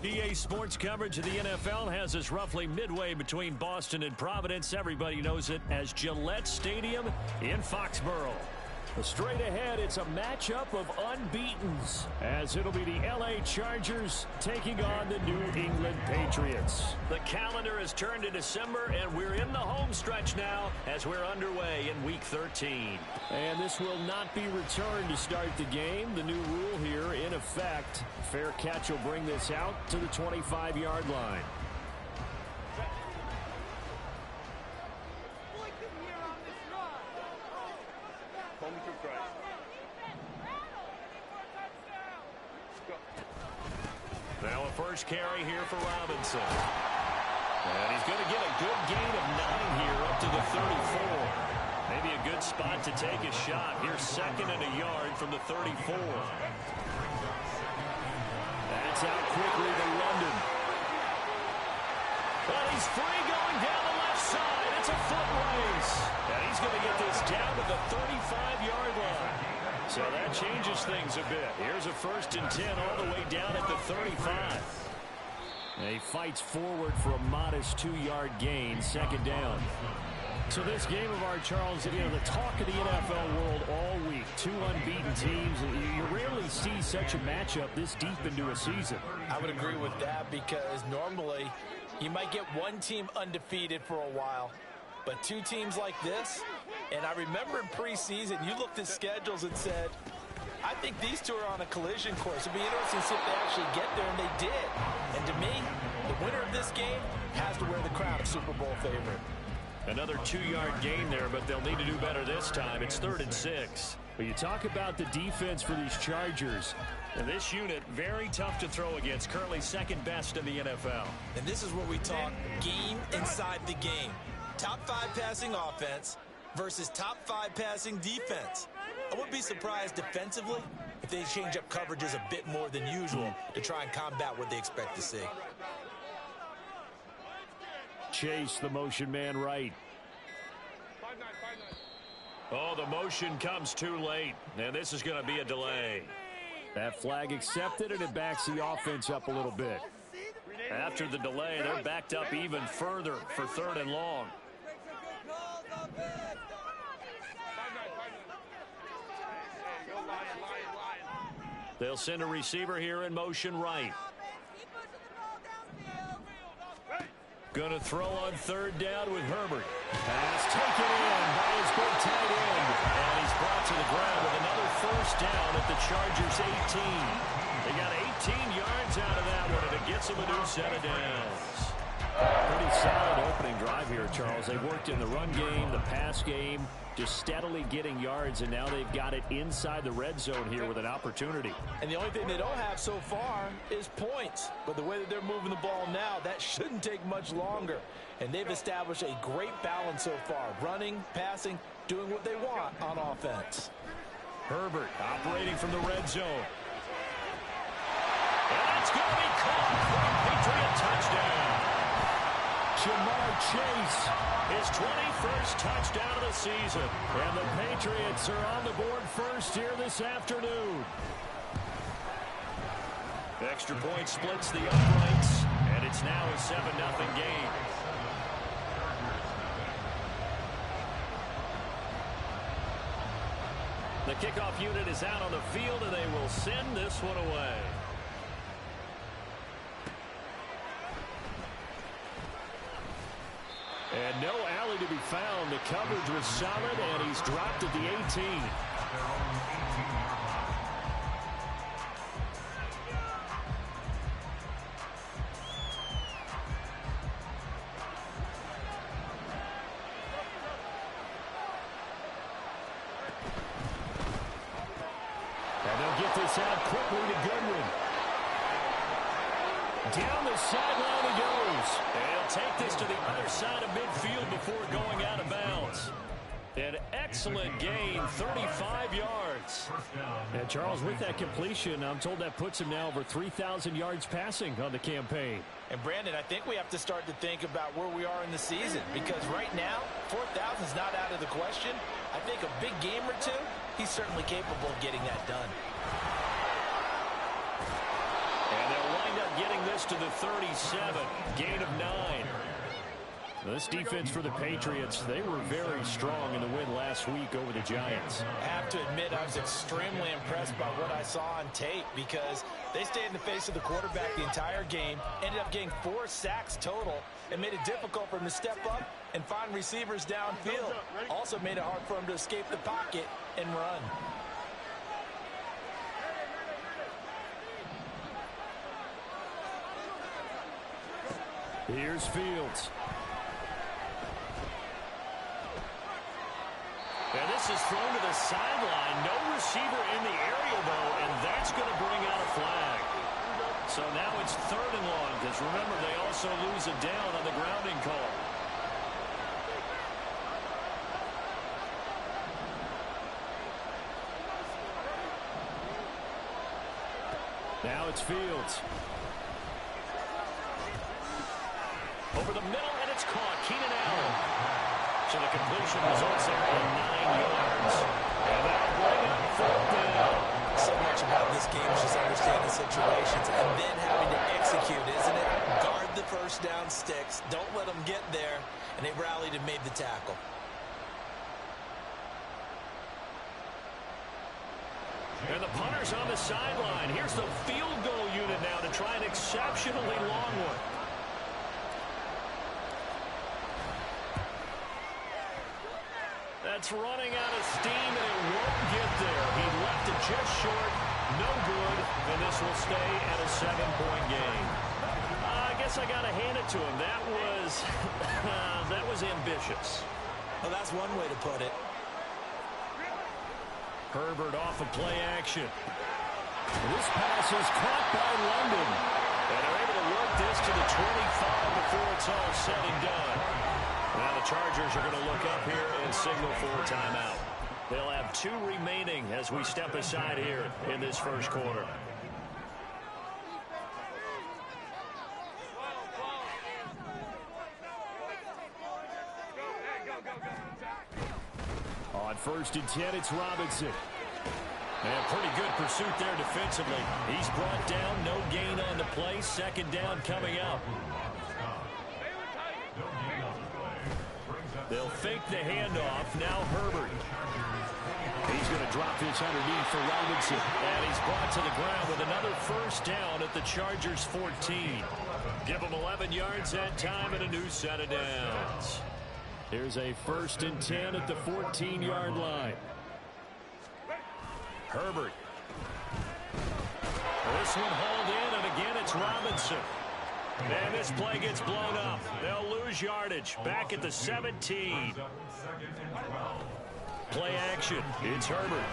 EA Sports coverage of the NFL has us roughly midway between Boston and Providence. Everybody knows it as Gillette Stadium in Foxborough. Straight ahead, it's a matchup of unbeatens, as it'll be the LA Chargers taking on the New England Patriots. The calendar has turned to December, and we're in the home stretch now as we're underway in Week 13. And this will not be returned to start the game. The new rule here in effect. Fair catch will bring this out to the 25-yard line. Now a first carry here for Robinson. And he's going to get a good gain of 9 here up to the 34. Maybe a good spot to take a shot. Here's second and a yard from the 34. That's out quickly to London. But he's free going down the left side. It's a foot race. And he's going to get this down to the 35-yard line. So that changes things a bit. Here's a 1st and 10 all the way down at the 35. And he fights forward for a modest 2-yard gain, second down. So this game of our, Charles, you know, the talk of the NFL world all week. 2 unbeaten teams. You rarely see such a matchup this deep into a season. I would agree with that because normally you might get one team undefeated for a while. But 2 teams like this, and I remember in preseason, you looked at schedules and said, I think these 2 are on a collision course. It'd be interesting to see if they actually get there, and they did. And to me, the winner of this game has to wear the crown of Super Bowl favorite. Another 2-yard gain there, but they'll need to do better this time. It's 3rd and 6. But you talk about the defense for these Chargers. And this unit, very tough to throw against, currently 2nd best in the NFL. And this is where we talk game inside the game. Top 5 passing offense versus top 5 passing defense. I wouldn't be surprised defensively if they change up coverages a bit more than usual to try and combat what they expect to see. Chase, the motion man right. Oh, the motion comes too late. And this is going to be a delay. That flag accepted, and it backs the offense up a little bit. After the delay, they're backed up even further for 3rd and long. They'll send a receiver here in motion right. Going to throw on 3rd down with Herbert. Pass taken in by his good tight end. And he's brought to the ground with another 1st down at the Chargers' 18. They got 18 yards out of that one, and it gets them a new set of downs. Pretty solid opening drive here, Charles. They worked in the run game, the pass game, just steadily getting yards, and now they've got it inside the red zone here with an opportunity. And the only thing they don't have so far is points. But the way that they're moving the ball now, that shouldn't take much longer. And they've established a great balance so far. Running, passing, doing what they want on offense. Herbert operating from the red zone. And it's going to be caught for a Patriot touchdown. Jamar Chase, his 21st touchdown of the season. And the Patriots are on the board first here this afternoon. Extra point splits the uprights, and it's now a 7-0 game. The kickoff unit is out on the field, and they will send this one away. And no alley to be found. The coverage was solid, and he's dropped at the 18. And they'll get this out quickly to Goodwin. Down the sideline he goes. And he'll take this to the other side of midfield before going out of bounds. An excellent gain, 35 yards. And Charles, with that completion, I'm told that puts him now over 3,000 yards passing on the campaign. And Brandon, I think we have to start to think about where we are in the season, because right now, 4,000 is not out of the question. I think a big game or two, he's certainly capable of getting that done. And they'll getting this to the 37. Gain of 9. This defense for the Patriots, they were very strong in the win last week over the Giants. I have to admit, I was extremely impressed by what I saw on tape because they stayed in the face of the quarterback the entire game, ended up getting 4 sacks total, and made it difficult for him to step up and find receivers downfield. Also made it hard for him to escape the pocket and run. Here's Fields. And this is thrown to the sideline. No receiver in the area, though, and that's going to bring out a flag. So now it's 3rd and long, because remember, they also lose a down on the grounding call. Now it's Fields. Over the middle, and it's caught. Keenan Allen. So the completion results there in 9 yards. And that'll bring up 4th down. So much about this game is just understanding situations and then having to execute, isn't it? Guard the first down sticks. Don't let them get there. And they rallied and made the tackle. And the punter's on the sideline. Here's the field goal unit now to try an exceptionally long one. That's running out of steam, and it won't get there. He left it just short. No good, and this will stay at a 7-point game. I guess I got to hand it to him. That was ambitious. Well, that's one way to put it. Herbert off of play action. This pass is caught by London. And they're able to work this to the 25 before it's all said and done. Now the Chargers are going to look up here and signal for a timeout. They'll have 2 remaining as we step aside here in this first quarter. On 1st and 10, it's Robinson. And pretty good pursuit there defensively. He's brought down, no gain on the play. 2nd down coming up. They'll fake the handoff. Now Herbert. He's going to drop this underneath for Robinson. And he's brought to the ground with another 1st down at the Chargers' 14. Give them 11 yards that time and a new set of downs. Here's a 1st and 10 at the 14-yard line. Herbert. This one hauled in, and again it's Robinson. And this play gets blown up. They'll lose yardage. Back at the 17. Play action. It's Herbert.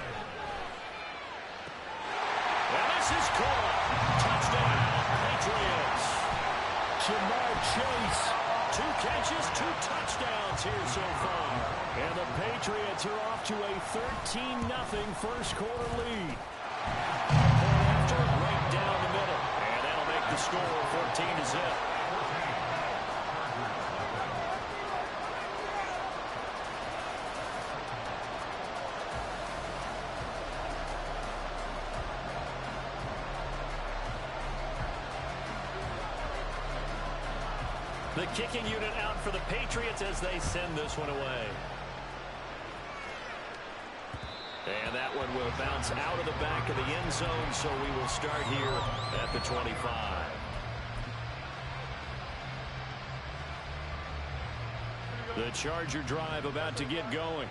And this is caught. Touchdown, Patriots. Jamar Chase. 2 catches, 2 touchdowns here so far. And the Patriots are off to a 13-0 first quarter lead. Point after, right down the middle. And that'll make the score 14-0. The kicking unit out for the Patriots as they send this one away. And that one will bounce out of the back of the end zone, so we will start here at the 25. The Charger drive about to get going.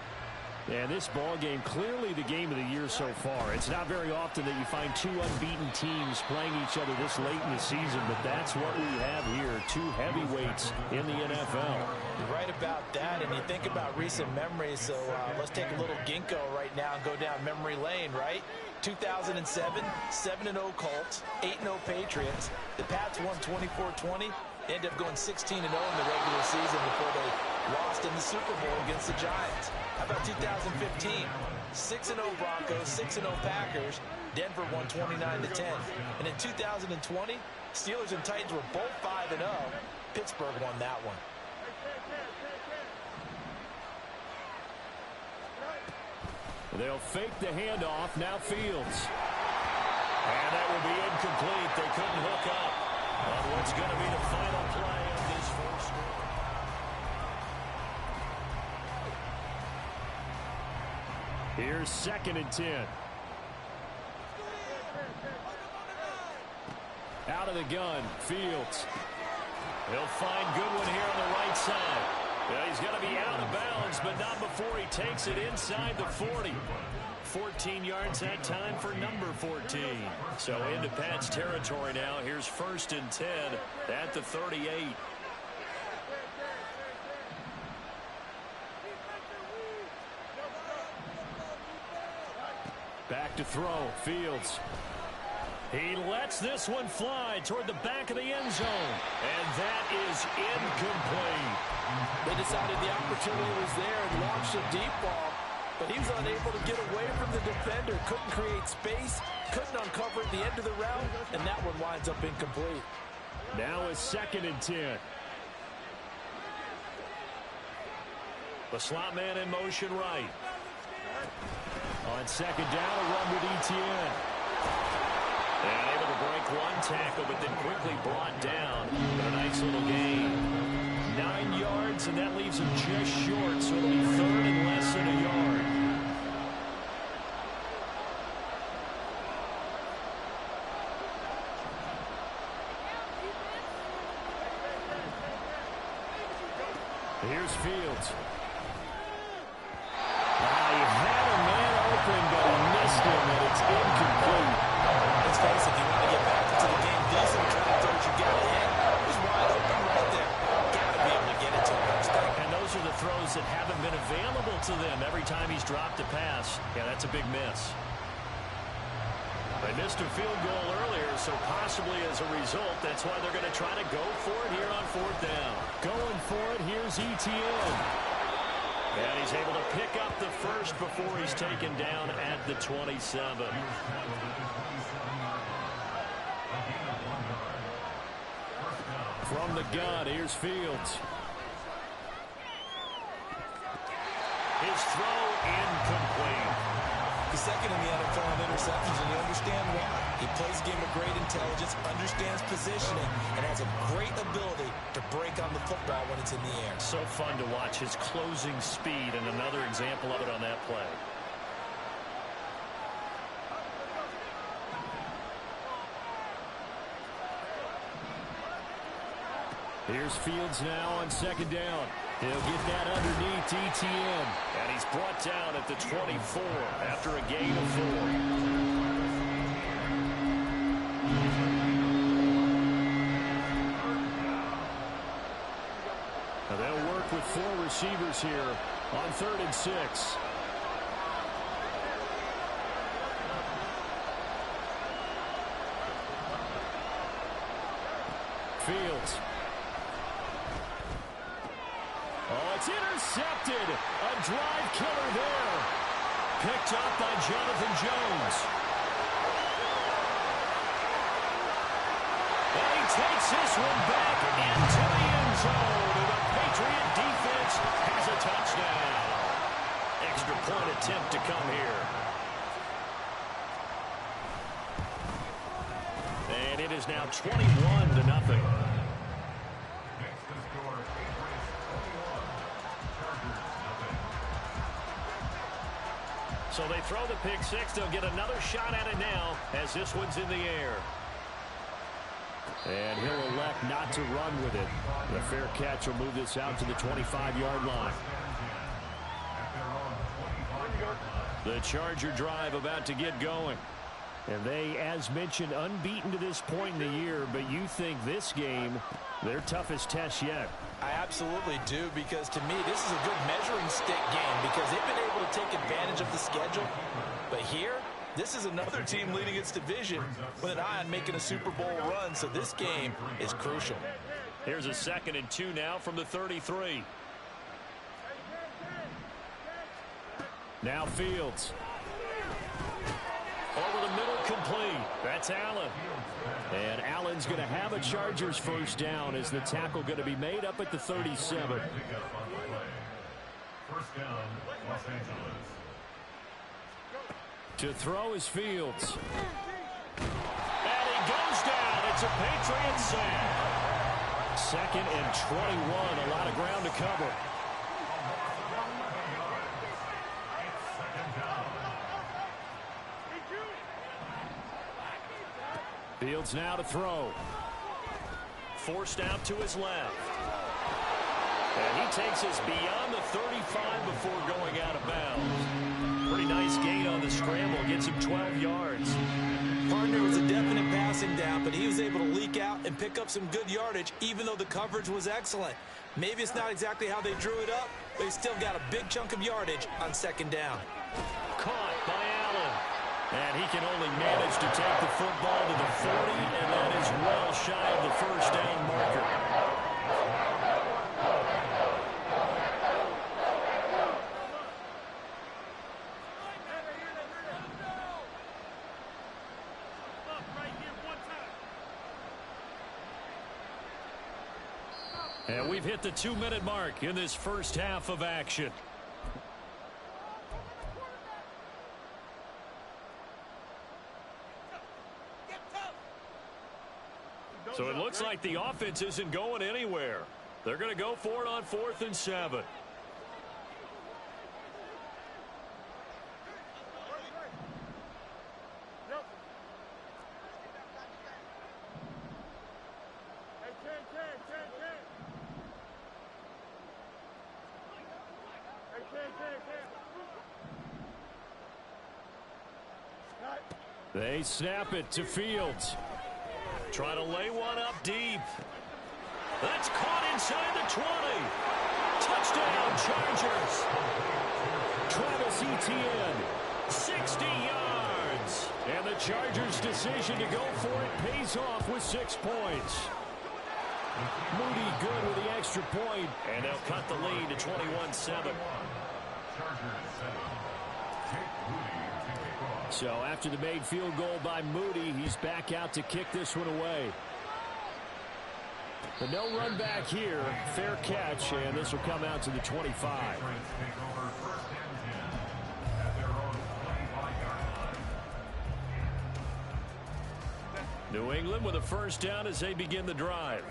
And this ball game, clearly the game of the year so far. It's not very often that you find 2 unbeaten teams playing each other this late in the season, but that's what we have here, 2 heavyweights in the NFL. You're right about that, and you think about recent memories, so let's take a little ginkgo right now and go down memory lane, right? 2007, 7-0 Colts, 8-0 Patriots. The Pats won 24-20. They ended up going 16-0 in the regular season before they lost in the Super Bowl against the Giants. How about 2015? 6-0 Broncos, 6-0 Packers. Denver won 29-10. And in 2020, Steelers and Titans were both 5-0. Pittsburgh won that one. They'll fake the handoff. Now Fields. And that will be incomplete. They couldn't hook up. Here's 2nd and 10. Out of the gun, Fields. He'll find Goodwin here on the right side. Yeah, he's going to be out of bounds, but not before he takes it inside the 40. 14 yards that time for number 14. So into Pat's territory now. Here's 1st and 10 at the 38. Back to throw, Fields. He lets this one fly toward the back of the end zone. And that is incomplete. They decided the opportunity was there and launched a deep ball, but he was unable to get away from the defender. Couldn't create space, couldn't uncover at the end of the route, and that one winds up incomplete. Now it's 2nd and 10. The slot man in motion right. On 2nd down, a run with Etienne. And able to break one tackle, but then quickly brought down. A nice little gain. 9 yards, and that leaves him just short, so it'll be 3rd and less than a yard. Here's Fields. He had a man open, but he missed him, and it's incomplete. Let's face it, if you want to get back into the game decent, try to throw what you got ahead. It was wide open right there. Got to be able to get it to him. And those are the throws that haven't been available to them every time he's dropped a pass. Yeah, that's a big miss. They missed a field goal earlier, so possibly as a result, that's why they're going to try to go for it here on 4th down. Going for it, here's Etienne. And he's able to pick up the first before he's taken down at the 27. From the gun, here's Fields. His throw incomplete. He's 2nd in the NFL in interceptions, and you understand why. He plays a game of great intelligence, understands positioning, and has a great ability to break on the football when it's in the air. So fun to watch his closing speed, and another example of it on that play. Here's Fields now on 2nd down. He'll get that underneath Etienne. And he's brought down at the 24 after a gain of 4. Now they'll work with 4 receivers here on 3rd and 6. Fields. Oh, it's intercepted. A drive killer there. Picked up by Jonathan Jones. And he takes this one back into the end zone. And the Patriot defense has a touchdown. Extra point attempt to come here. And it is now 21-0. So they throw the pick six. They'll get another shot at it now as this one's in the air. And he'll elect not to run with it. The fair catch will move this out to the 25-yard line. The Charger drive about to get going. And they, as mentioned, unbeaten to this point in the year, but you think this game, their toughest test yet. I absolutely do, because to me, this is a good measuring stick game because they've been able to take advantage of the schedule. But here, this is another team leading its division with an eye on making a Super Bowl run, so this game is crucial. Here's a 2nd and 2 now from the 33. Now Fields. Over the middle, complete. That's Allen. And Allen's going to have a Chargers first down as the tackle going to be made up at the 37. First down, Los Angeles. To throw is Fields. And he goes down. It's a Patriot sack. 2nd and 21. A lot of ground to cover. Fields now to throw. Forced out to his left. And he takes us beyond the 35 before going out of bounds. Pretty nice gain on the scramble. Gets him 12 yards. Partner was a definite passing down, but he was able to leak out and pick up some good yardage, even though the coverage was excellent. Maybe it's not exactly how they drew it up, but he still got a big chunk of yardage on second down. Caught by Allen. And he can only manage to take the football to the 40, and that is well shy of the first down marker. And we've hit the 2-minute mark in this first half of action. So it looks like the offense isn't going anywhere. They're going to go for it on 4th and 7. They snap it to Fields. Try to lay one up deep. That's caught inside the 20. Touchdown, Chargers. Travis Etienne, 60 yards. And the Chargers' decision to go for it pays off with 6 points. Moody good with the extra point, and they'll cut the lead to 21-7. So after the made field goal by Moody, he's back out to kick this one away. But no run back here. Fair catch, and this will come out to the 25. New England with a first down as they begin the drive.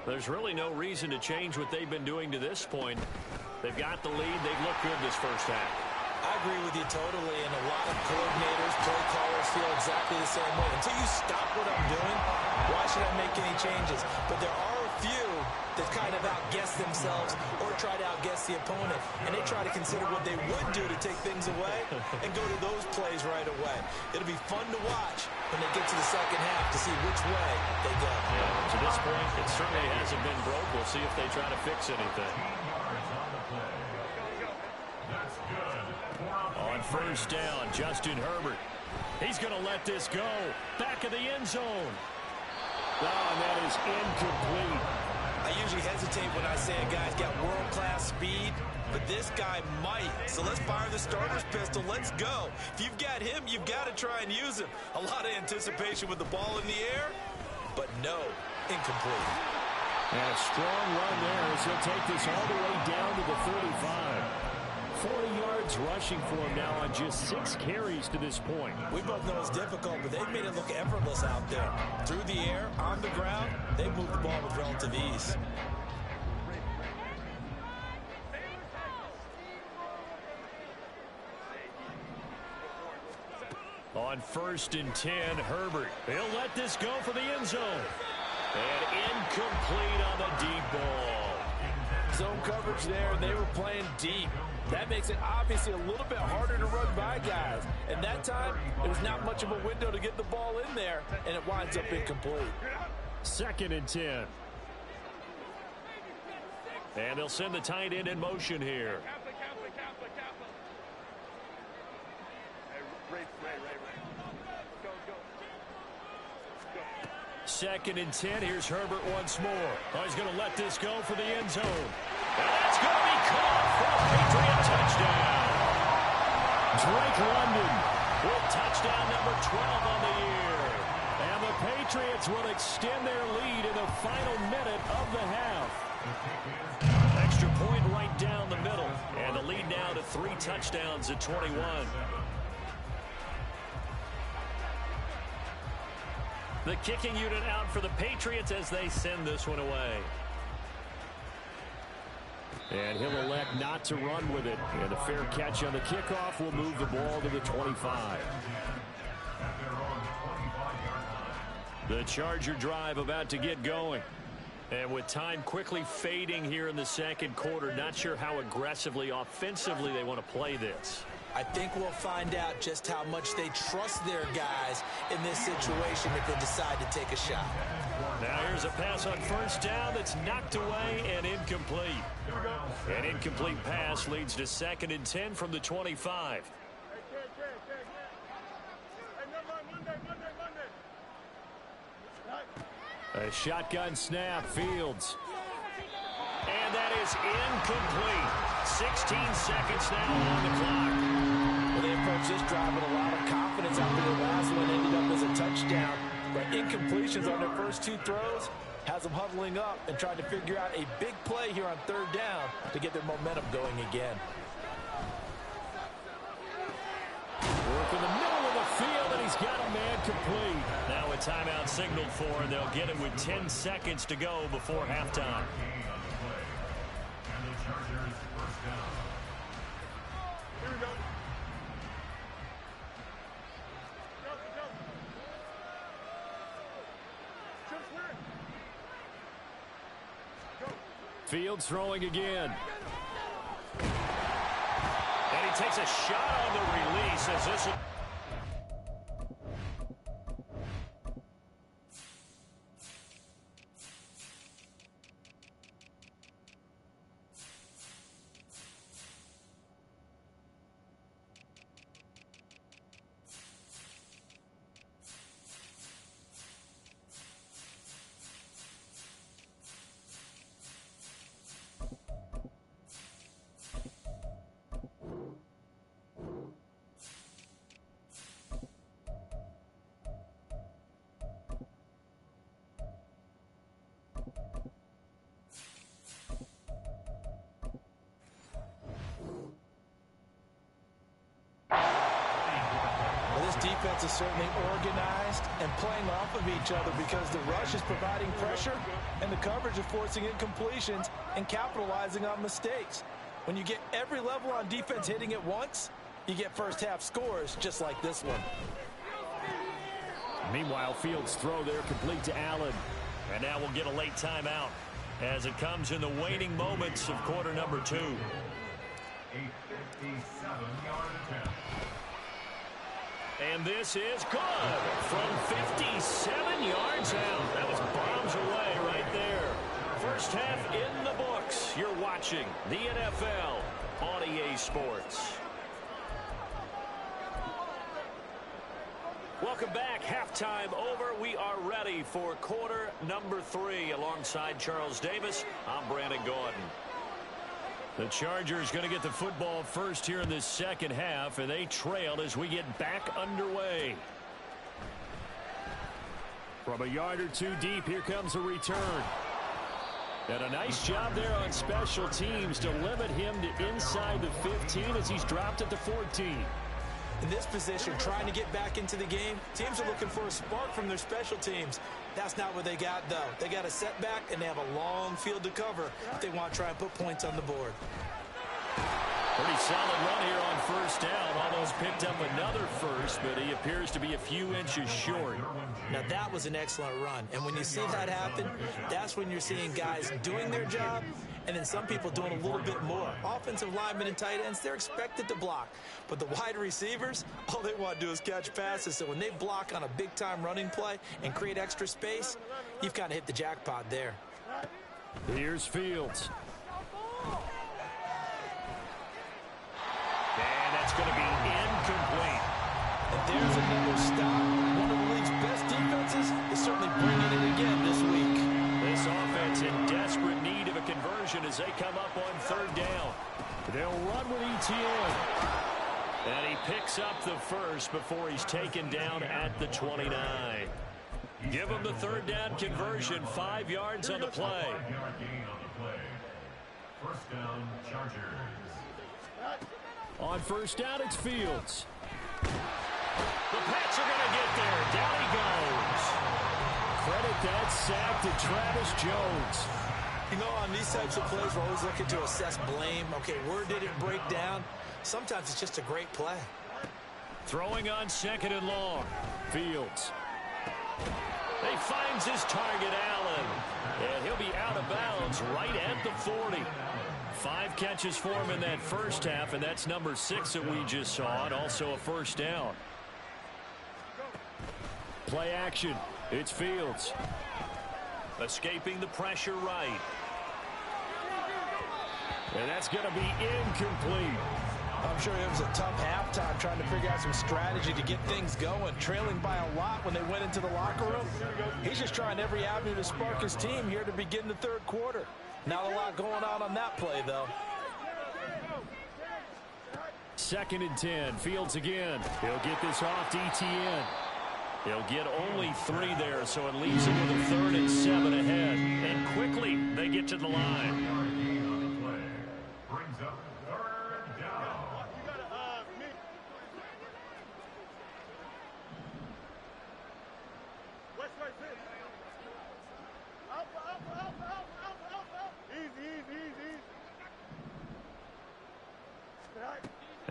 There's really no reason to change what they've been doing to this point. They've got the lead. They've looked good this first half. I agree with you totally, and a lot of coordinators, play callers feel exactly the same way. Until you stop what I'm doing, why should I make any changes? But there are a few that kind of outguess themselves or try to outguess the opponent, and they try to consider what they would do to take things away and go to those plays right away. It'll be fun to watch when they get to the second half to see which way they go. Yeah, to this point, it certainly hasn't been broke. We'll see if they try to fix anything. On first down, Justin Herbert. He's going to let this go. Back of the end zone. Oh, and that is incomplete. I usually hesitate when I say a guy's got world-class speed, but this guy might. So let's fire the starter's pistol. Let's go. If you've got him, you've got to try and use him. A lot of anticipation with the ball in the air, but no, incomplete. And a strong run there as he'll take this all the way down to the 35. 40 yards rushing for him now on just 6 carries to this point. We both know it's difficult, but they've made it look effortless out there. Through the air, on the ground, they've moved the ball with relative ease. On 1st and 10, Herbert. He'll let this go for the end zone. And incomplete on the deep ball. Zone coverage there, and they were playing deep. That makes it obviously a little bit harder to run by guys. And that time, it was not much of a window to get the ball in there, and it winds up incomplete. 2nd and 10. And they'll send the tight end in motion here. Second and 10. Here's Herbert once more. Oh, he's going to let this go for the end zone. And that's going to be caught for a Patriot touchdown. Drake London with touchdown number 12 on the year. And the Patriots will extend their lead in the final minute of the half. Extra point right down the middle. And the lead now to 3 touchdowns at 21. The kicking unit out for the Patriots as they send this one away. And he'll elect not to run with it. And a fair catch on the kickoff will move the ball to the 25. The Charger drive about to get going. And with time quickly fading here in the second quarter, not sure how aggressively, offensively they want to play this. I think we'll find out just how much they trust their guys in this situation if they decide to take a shot. Now here's a pass on first down that's knocked away and incomplete. An incomplete pass leads to 2nd and 10 from the 25. A shotgun snap, Fields. And that is incomplete. 16 seconds now on the clock. Well, they approached this drive with a lot of confidence after the last one ended up as a touchdown. But incompletions on their first 2 throws has them huddling up and trying to figure out a big play here on 3rd down to get their momentum going again. Work in the middle of the field, and he's got a man complete. Now a timeout signaled for, and they'll get it with 10 seconds to go before halftime. Fields throwing again. And he takes a shot on the release as this... Defense is certainly organized and playing off of each other because the rush is providing pressure and the coverage is forcing incompletions and capitalizing on mistakes. When you get every level on defense hitting at once, you get first half scores just like this one. Meanwhile, Fields' throw there complete to Allen. And now we'll get a late timeout as it comes in the waning moments of quarter number 2. 8:57 yard attempt. And this is good from 57 yards out. That was bombs away right there. First half in the books. You're watching the NFL on EA Sports. Welcome back. Halftime over. We are ready for quarter number 3. Alongside Charles Davis, I'm Brandon Gordon. The Chargers going to get the football first here in this second half, and they trail as we get back underway. From a yard or 2 deep, here comes a return. And a nice job there on special teams to limit him to inside the 15 as he's dropped at the 14. In this position, trying to get back into the game, teams are looking for a spark from their special teams. That's not what they got, though. They got a setback, and they have a long field to cover if they want to try and put points on the board. Pretty solid run here on first down. Almost picked up another first, but he appears to be a few inches short. Now, that was an excellent run. And when you see that happen, that's when you're seeing guys doing their job and then some people doing a little bit more. Offensive linemen and tight ends, they're expected to block. But the wide receivers, all they want to do is catch passes. So when they block on a big-time running play and create extra space, you've kind of hit the jackpot there. Here's Fields. And that's going to be incomplete. And there's another stop. One of the league's best defenses is certainly bringing it again this week. This offense in desperate need of a conversion as they come up on third down. They'll run with ETN. And he picks up the first before he's taken down at the 29. Give him the third down conversion, 5 yards on the play. 5-yard gain on the play. First down, Chargers. On first down, it's Fields. The Pats are going to get there. Down he goes. Credit that sack to Travis Jones. You know, on these types of plays, we're always looking to assess blame. Okay, where did it break down? Sometimes it's just a great play. Throwing on second and long. Fields. He finds his target, Allen. And he'll be out of bounds right at the 40. 5 catches for him in that first half, and that's number 6 that we just saw, and also a first down. Play action. It's Fields. Escaping the pressure right. And that's going to be incomplete. I'm sure it was a tough halftime trying to figure out some strategy to get things going, trailing by a lot when they went into the locker room. He's just trying every avenue to spark his team here to begin the third quarter. Not a lot going on that play, though. 2nd and 10. Fields again. He'll get this off to Etienne. He'll get only 3 there, so it leaves him with a 3rd and 7 ahead. And quickly, they get to the line. Brings up 3rd down.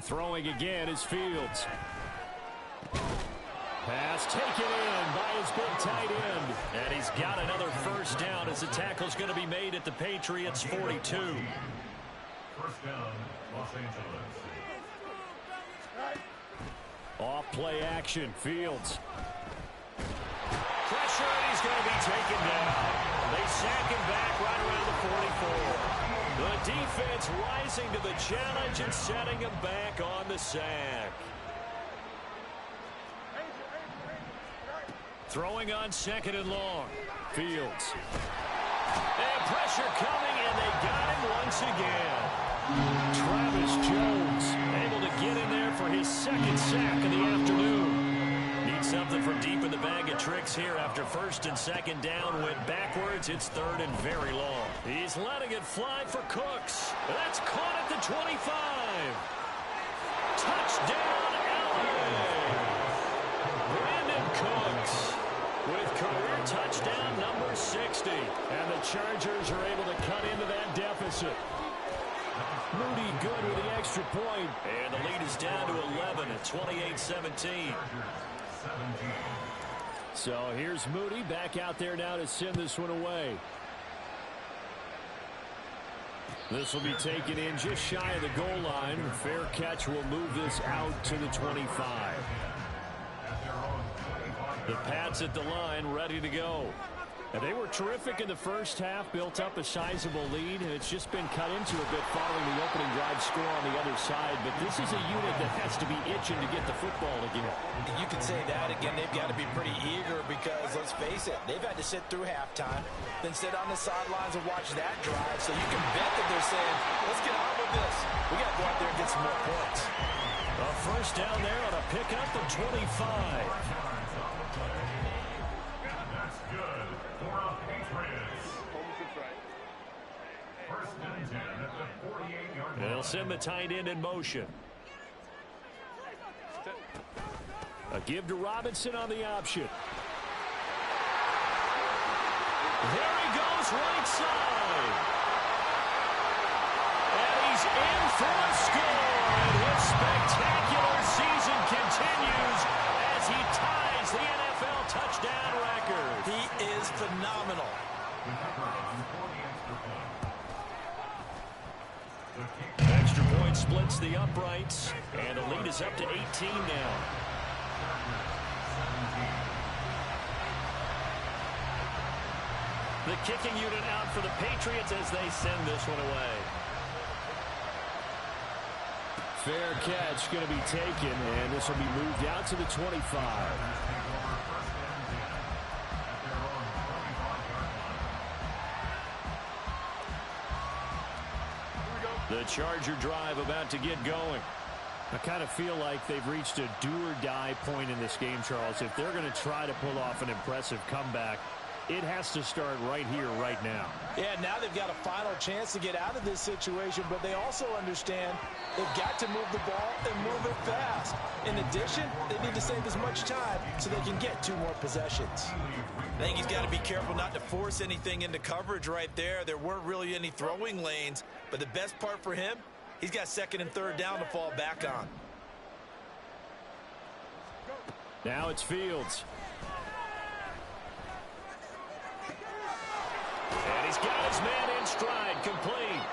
Throwing again is Fields. Pass taken in by his big tight end. And he's got another first down as the tackle's going to be made at the Patriots' 42. First down, Los Angeles. Off play action. Fields. Pressure, and he's going to be taken down. They sack him back right around the 44. The defense rising to the challenge and setting him back on the sack. Throwing on 2nd and long. Fields. And pressure coming, and they got him once again. Travis Jones able to get in there for his 2nd sack of the afternoon. Needs something from deep in the bag of tricks here after 1st and 2nd down. Went backwards. It's 3rd and very long. He's letting it fly for Cooks. That's caught at the 25. Touchdown, LA. Brandon Cooks with career touchdown number 60. And the Chargers are able to cut into that deficit. Moody good with the extra point. And the lead is down to 11 at 28-17. So here's Moody back out there now to send this one away. This will be taken in just shy of the goal line. Fair catch will move this out to the 25. The Pats at the line ready to go. And they were terrific in the first half, built up a sizable lead, and it's just been cut into a bit following the opening drive score on the other side. But this is a unit that has to be itching to get the football again. You could say that again. They've got to be pretty eager because, let's face it, they've had to sit through halftime, then sit on the sidelines and watch that drive. So you can bet that they're saying, let's get on with this. We got to go out there and get some more points. A first down there on a pickup of 25. That's good for the Patriots. First and 10 at the 48-yard line. They'll send the tight end in motion. A give to Robinson on the option. There he goes right side. And he's in for a score. And his spectacular season continues as he ties the NFL touchdown record. He is phenomenal. Extra point splits the uprights. And the lead is up to 18 now. The kicking unit out for the Patriots as they send this one away. Fair catch going to be taken, and this will be moved out to the 25. The Charger drive about to get going. I kind of feel like they've reached a do-or-die point in this game, Charles. If they're going to try to pull off an impressive comeback, it has to start right here, right now. Yeah, now they've got a final chance to get out of this situation, but they also understand they've got to move the ball and move it fast. In addition, they need to save as much time so they can get 2 more possessions. I think he's got to be careful not to force anything into coverage right there. There weren't really any throwing lanes, but the best part for him, he's got 2nd and 3rd down to fall back on. Now it's Fields. He's got his man in stride, complete.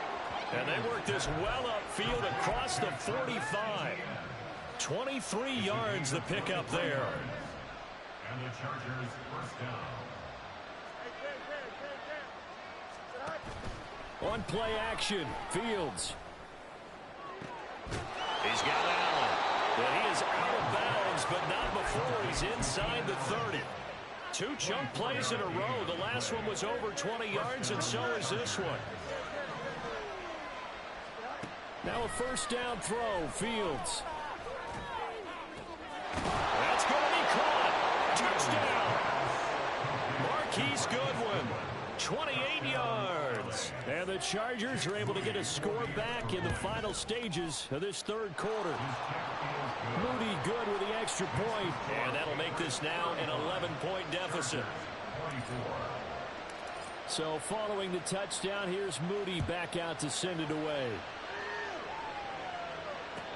And they work this well upfield across the 45. 23 yards the pickup there. And the Chargers first down. On play action, Fields. He's got Allen. And he is out of bounds, but not before he's inside the 30. 2 chunk plays in a row. The last one was over 20 yards, and so is this one. Now a first down throw, Fields. That's going to be caught. Touchdown. Marquise Goodwin, 28 yards. And the Chargers are able to get a score back in the final stages of this third quarter. Moody good with the extra point, and that'll make this now an 11-point deficit. So following the touchdown, here's Moody back out to send it away.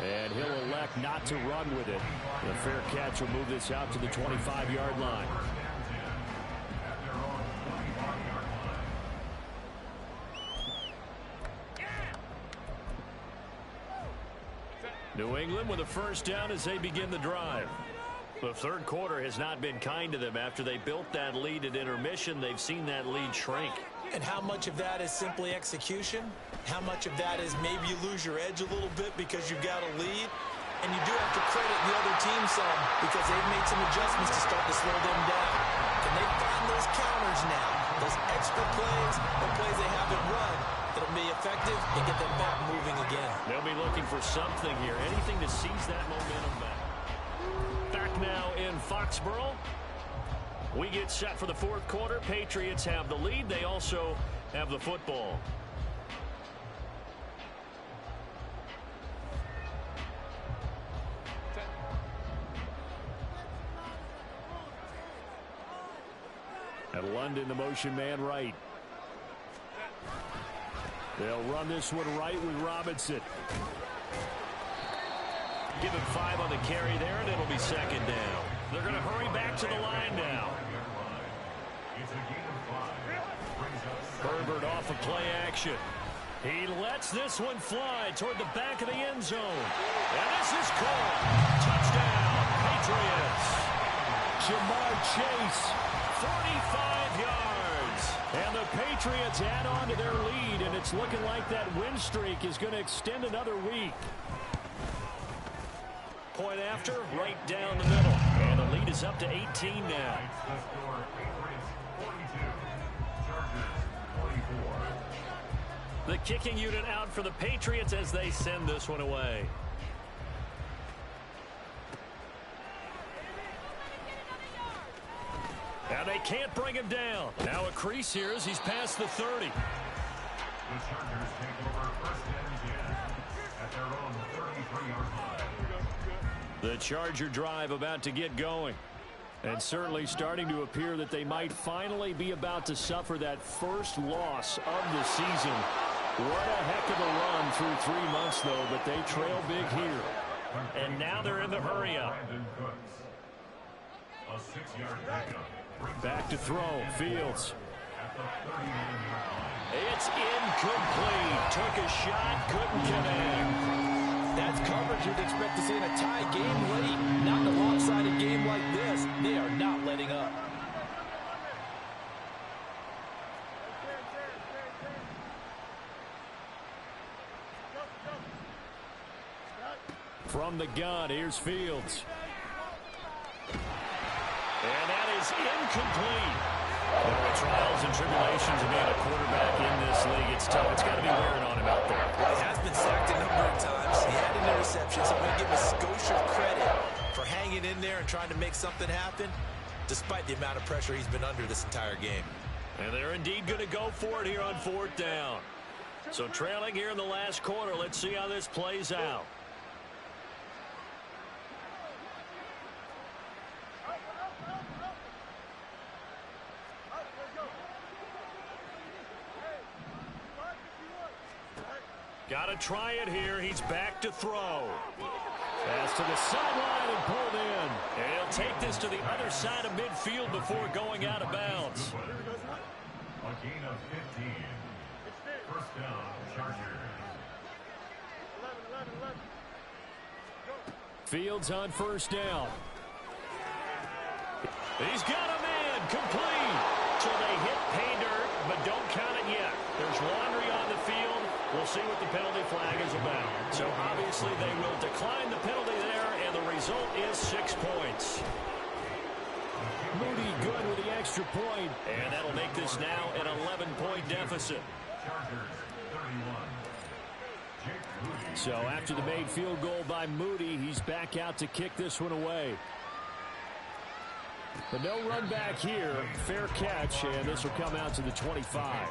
And he'll elect not to run with it. The fair catch will move this out to the 25-yard line. New England with a first down as they begin the drive. The third quarter has not been kind to them. After they built that lead at intermission, they've seen that lead shrink. And how much of that is simply execution? How much of that is maybe you lose your edge a little bit because you've got a lead? And you do have to credit the other team some because they've made some adjustments to start to slow them down. Can they find those counters now? Those extra plays, the plays they haven't run that'll be effective and get them back moving again. They'll be looking for something here, anything to seize that momentum back. Back now in Foxborough. We get set for the fourth quarter. Patriots have the lead. They also have the football. At London, the motion man right. They'll run this one right with Robinson. Give him 5 on the carry there, and it'll be second down. They're going to hurry back to the line now. Herbert off of play action. He lets this one fly toward the back of the end zone. And this is caught. Touchdown, Patriots. Jamar Chase, 45 yards. And the Patriots add on to their lead, and it's looking like that win streak is going to extend another week. Point after, right down the middle. And the lead is up to 18 now. The kicking unit out for the Patriots as they send this one away. And they can't bring him down. Now a crease here as he's past the 30. The Chargers take over first and 10 at their own 33-yard line. The Charger drive about to get going. And certainly starting to appear that they might finally be about to suffer that first loss of the season. What a heck of a run through 3 months, though, but they trail big here. And now they're in the hurry-up. A 6-yard pickup. Back to throw, Fields. It's incomplete. Took a shot, couldn't connect. That's coverage you'd expect to see in a tie game late. Not in a lopsided game like this. They are not letting up. From the gun, here's Fields. And that is incomplete. There are trials and tribulations of being a quarterback in this league. It's tough. It's got to be wearing on him out there. Well, he has been sacked a number of times. He had an interception, so I'm going to give Scotia credit for hanging in there and trying to make something happen, despite the amount of pressure he's been under this entire game. And they're indeed going to go for it here on fourth down. So trailing here in the last quarter, let's see how this plays out. Got to try it here. He's back to throw. Pass to the sideline and pulled in. And he'll take this to the other side of midfield before going out of bounds. A gain of 15. Fields on first down. He's got a man complete. So they hit pay dirt, but don't count it yet. There's laundry on the field. We'll see what the penalty flag is about. So obviously they will decline the penalty there, and the result is 6 points. Moody good with the extra point, and that'll make this now an 11-point deficit. So after the made field goal by Moody, he's back out to kick this one away. But no run back here. Fair catch, and this will come out to the 25.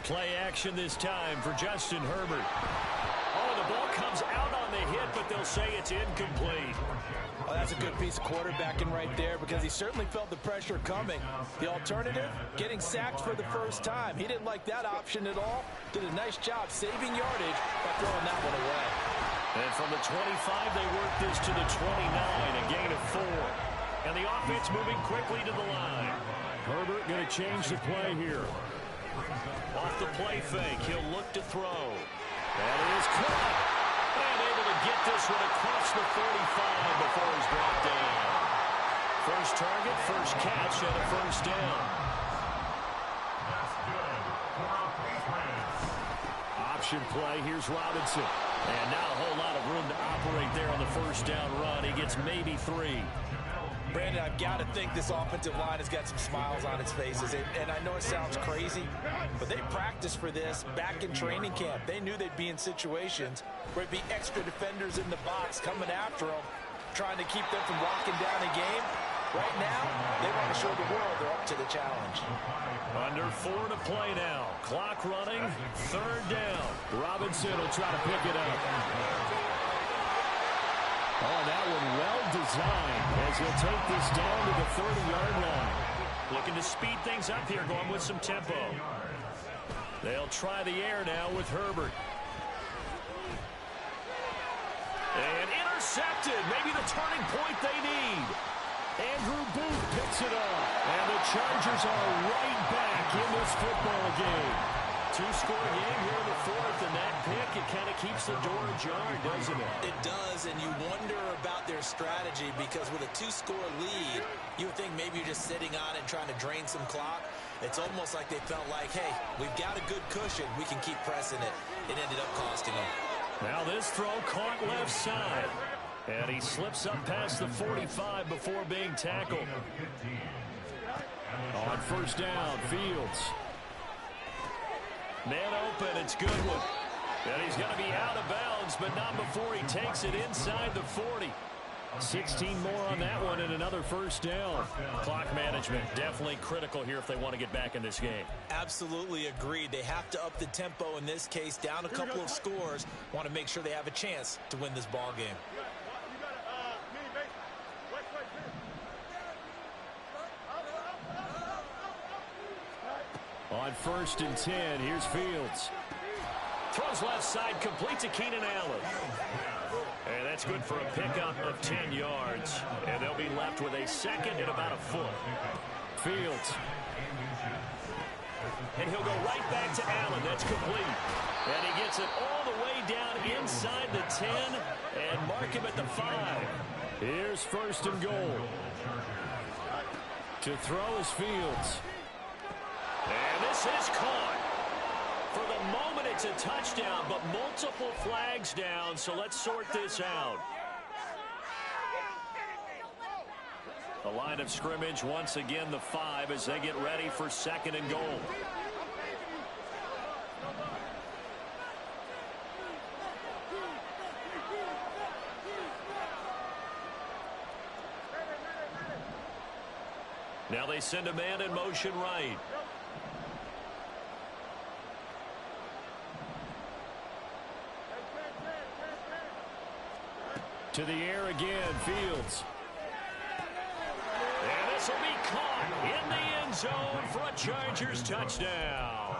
Play action this time for Justin Herbert. Oh, the ball comes out on the hit, but they'll say it's incomplete. Well, that's a good piece of quarterbacking right there because he certainly felt the pressure coming. The alternative, getting sacked for the first time. He didn't like that option at all. Did a nice job saving yardage by throwing that one away. And from the 25, they work this to the 29, a gain of 4. And the offense moving quickly to the line. Herbert going to change the play here. Off the play fake, he'll look to throw. That is caught. And able to get this one across the 45 before he's brought down. First target, first catch, and a first down. Option play, here's Robinson. And not a whole lot of room to operate there on the first down run. He gets maybe 3. Brandon, I've got to think this offensive line has got some smiles on its faces. And I know it sounds crazy, but they practiced for this back in training camp. They knew they'd be in situations where it'd be extra defenders in the box coming after them, trying to keep them from locking down a game. Right now, they want to show the world they're up to the challenge. Under 4 to play now. Clock running, third down. Robinson will try to pick it up. Oh, that one well designed as he'll take this down to the 30-yard line. Looking to speed things up here, going with some tempo. They'll try the air now with Herbert. And intercepted. Maybe the turning point they need. Andrew Booth picks it up. And the Chargers are right back in this football game. 2-score game here in the fourth, and that pick, it kind of keeps the door ajar, doesn't it? It does, and you wonder about their strategy because with a 2-score lead, you would think maybe you're just sitting on it trying to drain some clock. It's almost like they felt like, hey, we've got a good cushion. We can keep pressing it. It ended up costing them. Now this throw caught left side. And he slips up past the 45 before being tackled. On first down, Fields. Man open, it's Goodwin. And he's going to be out of bounds, but not before he takes it inside the 40. 16 more on that one and another first down. Clock management definitely critical here if they want to get back in this game. Absolutely agreed. They have to up the tempo in this case, down a couple of scores. Want to make sure they have a chance to win this ball game. On first and 10, here's Fields. Throws left side, complete to Keenan Allen. And that's good for a pickup of 10 yards. And they'll be left with a second and about a foot. Fields. And he'll go right back to Allen. That's complete. And he gets it all the way down inside the 10 and mark him at the 5. Here's first and goal. To throw is Fields. And this is caught. For the moment, it's a touchdown, but multiple flags down, so let's sort this out. The line of scrimmage, once again, the 5 as they get ready for second and goal. Now they send a man in motion right. To the air again, Fields. And this will be caught in the end end zone for a Chargers touchdown.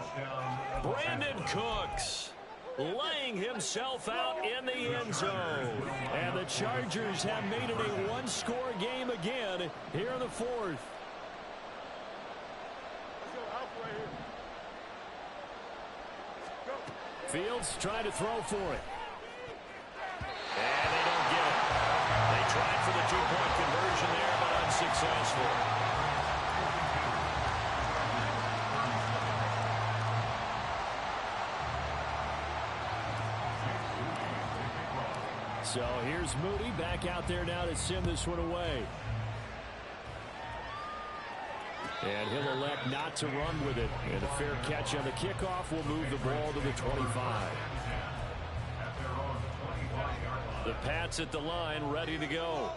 Brandon Cooks laying himself out in the end zone. And the Chargers have made it a one-score game again here in the fourth. Fields trying to throw for it. And they don't get it. They tried for the two-point conversion there, but unsuccessful. So here's Moody back out there now to send this one away. And he'll elect not to run with it. And a fair catch on the kickoff will move the ball to the 25. The Pats at the line, ready to go.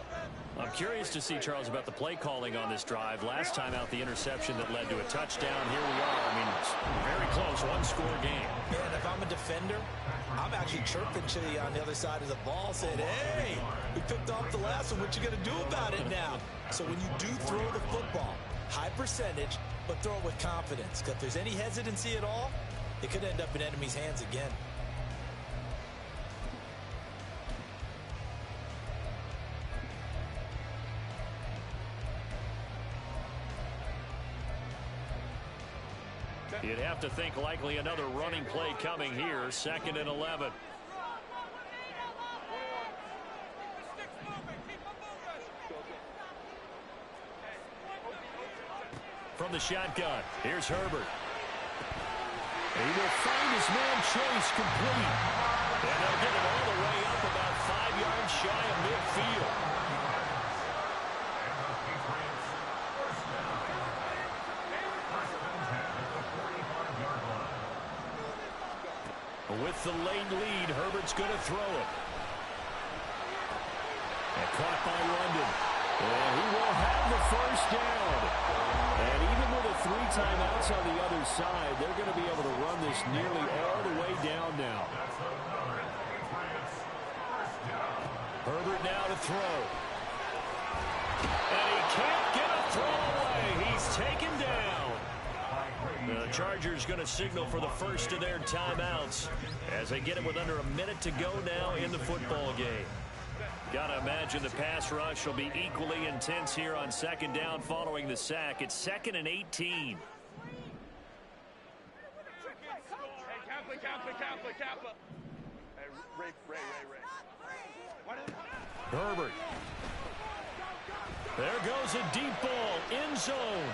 I'm curious to see, Charles, about the play calling on this drive. Last time out, the interception that led to a touchdown. Here we are. I mean, it's very close, one-score game. Man, if I'm a defender, I'm actually chirping to you on the other side of the ball, saying, hey, we picked off the last one. What you going to do about it now? So when you do throw the football, high percentage, but throw it with confidence. Because if there's any hesitancy at all, it could end up in enemy's hands again. You'd have to think likely another running play coming here. 2nd and 11. From the shotgun, here's Herbert. He will find his man Chase complete. And they'll get it all the way up about 5 yards shy of midfield. With the late lead, Herbert's going to throw it. And caught by London. And he will have the first down. And even with the 3 timeouts on the other side, they're going to be able to run this nearly all the way down now. Herbert now to throw. And he can't get a throw away. He's taken down. The Chargers going to signal for the first of their timeouts as they get it with under a minute to go now in the football game. Got to imagine the pass rush will be equally intense here on 2nd down following the sack. It's 2nd and 18. Herbert. There goes a deep ball, end zone.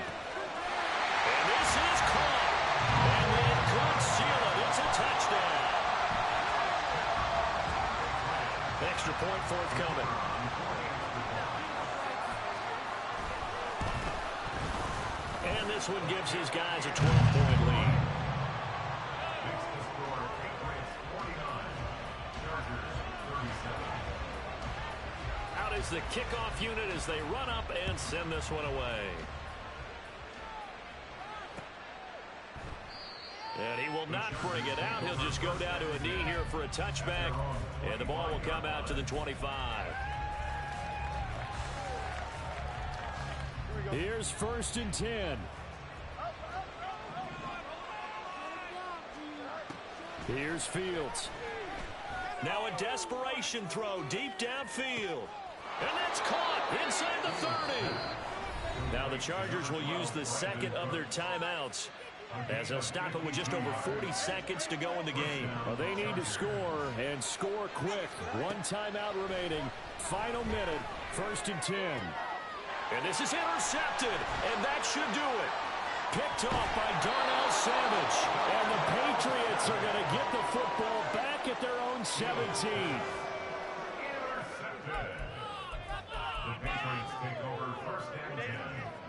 And this is caught. And they could seal it. It's a touchdown. Extra point forthcoming. And this one gives his guys a 12-point lead. Out is the kickoff unit as they run up and send this one away. And he will not bring it out. He'll just go down to a knee here for a touchback. And the ball will come out to the 25. Here's 1st and 10. Here's Fields. Now a desperation throw deep downfield. And that's caught inside the 30. Now the Chargers will use the 2nd of their timeouts, as they'll stop it with just over 40 seconds to go in the game. Well, they need to score, and score quick. 1 timeout remaining. Final minute, 1st and 10. And this is intercepted, and that should do it. Picked off by Darnell Savage. And the Patriots are going to get the football back at their own 17.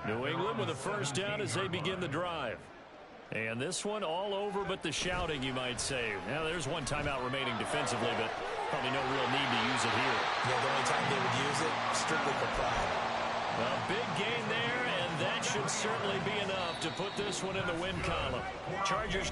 New England with a first down as they begin the drive. And this one all over but the shouting, you might say. Now, there's 1 timeout remaining defensively, but probably no real need to use it here. Yeah, the only time they would use it, strictly for pride. A big gain there, and that should certainly be enough to put this one in the win column. Chargers